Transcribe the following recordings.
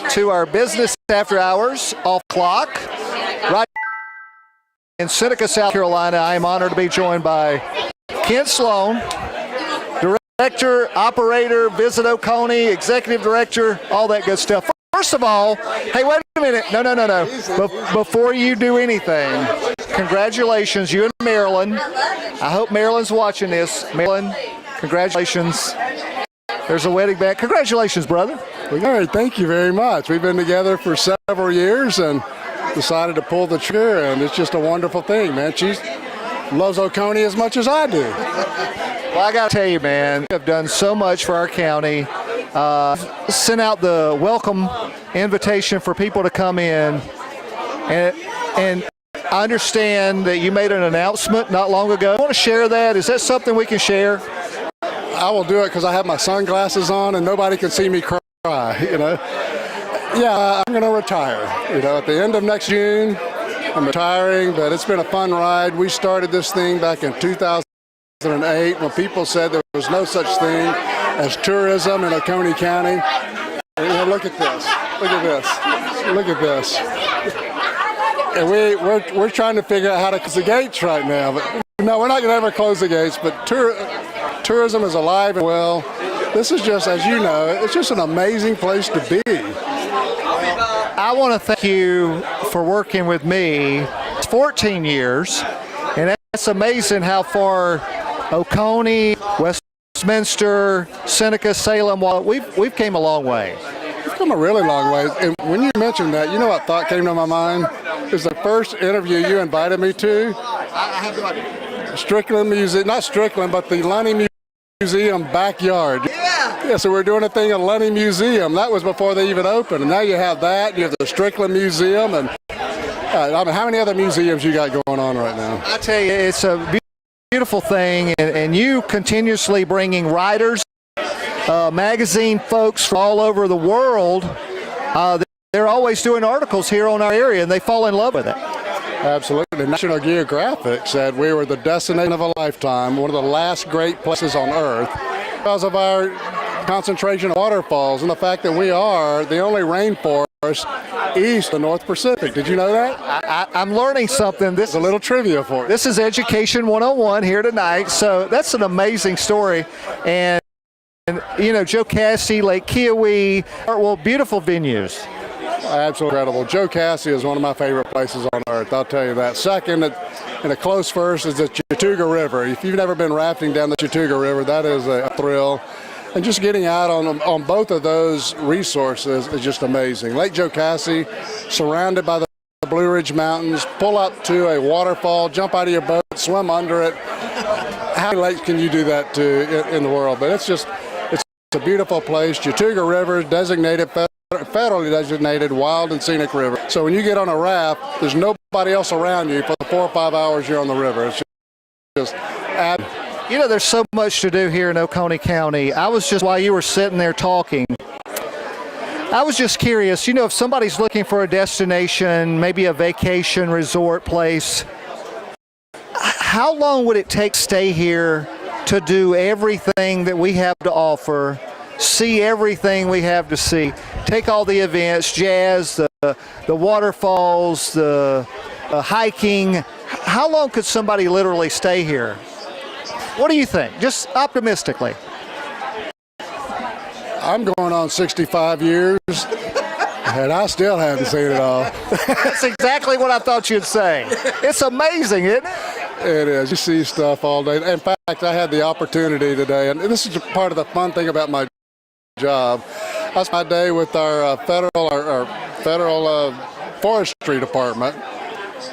to our business after hours off clock. Right in Seneca, South Carolina, I am honored to be joined by Kent Sloan, Director, Operator, Visit Oconee, Executive Director, all that good stuff. First of all, hey, wait a minute. No. Before you do anything, congratulations, you and Marilyn. I hope Marilyn's watching this. Marilyn, congratulations. There's a wedding band. Congratulations, brother. All right, thank you very much. We've been together for several years and decided to pull the trigger, and it's just a wonderful thing, man. She loves Oconee as much as I do. Well, I got to tell you, man, you have done so much for our county. Sent out the welcome invitation for people to come in, and I understand that you made an announcement not long ago. I want to share that. Is that something we can share? I will do it because I have my sunglasses on and nobody can see me cry, Yeah, I'm going to retire. At the end of next June, I'm retiring, but it's been a fun ride. We started this thing back in 2008 when people said there was no such thing as tourism in Oconee County. And look at this. Look at this. Look at this. And we're trying to figure out how to close the gates right now. But no, we're not going to ever close the gates, but tourism is alive and well. This is just, as you know, it's just an amazing place to be. I want to thank you for working with me. It's 14 years, and that's amazing how far Oconee, Westminster, Seneca, Salem, we've came a long way. We've come a really long way. And when you mentioned that, you know what thought came to my mind? It was the first interview you invited me to. I have no idea. Strickland Museum, not Strickland, but the Lunny Museum backyard. Yeah, so we're doing a thing at Lunny Museum. That was before they even opened. And now you have that, you have the Strickland Museum, and how many other museums you got going on right now? I tell you, it's a beautiful thing, and you continuously bringing writers, magazine folks from all over the world. They're always doing articles here on our area, and they fall in love with it. Absolutely. National Geographic said we were the destination of a lifetime, one of the last great places on Earth, because of our concentration of waterfalls and the fact that we are the only rainforest east of the North Pacific. Did you know that? I'm learning something. This is a little trivia for you. This is Education 101 here tonight, so that's an amazing story. And Joe Cassey, Lake Keowee, well, beautiful venues. Absolutely incredible. Joe Cassey is one of my favorite places on earth, I'll tell you that. Second, and a close first, is the Chattooga River. If you've never been rafting down the Chattooga River, that is a thrill. And just getting out on both of those resources is just amazing. Lake Joe Cassey, surrounded by the Blue Ridge Mountains, pull up to a waterfall, jump out of your boat, swim under it. How many lakes can you do that to in the world? But it's a beautiful place. Chattooga River is designated federally designated wild and scenic river. So when you get on a raft, there's nobody else around you for the 4 or 5 hours you're on the river. It's just there's so much to do here in Oconee County. I was just, while you were sitting there talking, I was just curious, if somebody's looking for a destination, maybe a vacation resort place, how long would it take to stay here to do everything that we have to offer, see everything we have to see, take all the events, jazz, the waterfalls, the hiking? How long could somebody literally stay here? What do you think? Just optimistically. I'm going on 65 years, and I still haven't seen it all. That's exactly what I thought you'd say. It's amazing, isn't it? It is. You see stuff all day. In fact, I had the opportunity today, and this is part of the fun thing about my job. I spent my day with our federal forestry department,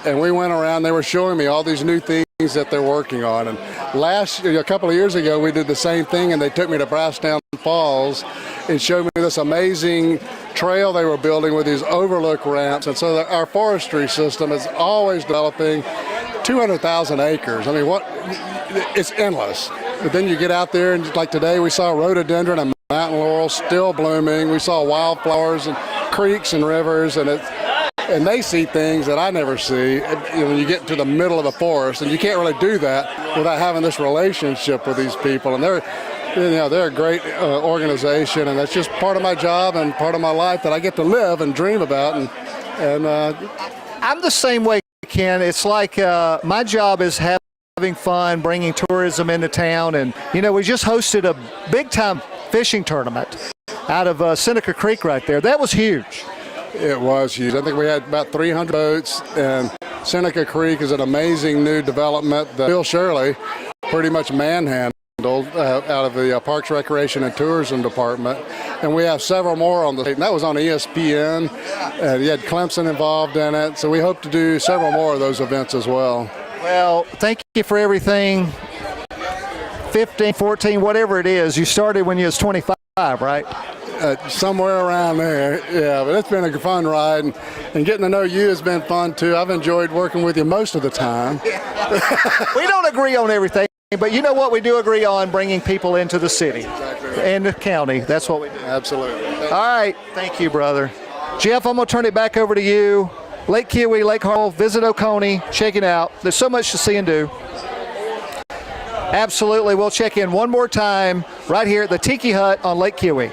and we went around. They were showing me all these new things that they're working on. And a couple of years ago, we did the same thing, and they took me to Brasstown Falls and showed me this amazing trail they were building with these overlook ramps. And so our forestry system is always developing. 200,000 acres. I mean, it's endless. But then you get out there, and like today, we saw rhododendron and mountain laurel still blooming. We saw wildflowers and creeks and rivers, and they see things that I never see when you get to the middle of the forest, and you can't really do that without having this relationship with these people. And they're a great organization, and that's just part of my job and part of my life that I get to live and dream about. And I'm the same way, Ken. It's like my job is having fun, bringing tourism into town, and we just hosted a big-time fishing tournament out of Seneca Creek right there. That was huge. It was huge. I think we had about 300 boats, and Seneca Creek is an amazing new development that Bill Shirley pretty much manhandled out of the Parks, Recreation, and Tourism Department. And we have several more on the state, and that was on ESPN. You had Clemson involved in it, so we hope to do several more of those events as well. Well, thank you for everything. 15, 14, whatever it is. You started when you was 25, right? Somewhere around there, yeah. But it's been a fun ride, and getting to know you has been fun too. I've enjoyed working with you most of the time. We don't agree on everything, but you know what? We do agree on bringing people into the city and the county. That's what we do. Absolutely. All right. Thank you, brother. Jeff, I'm going to turn it back over to you. Lake Keowee, Lake Harwell, visit Oconee, check it out. There's so much to see and do. Absolutely. We'll check in one more time right here at the Tiki Hut on Lake Keowee.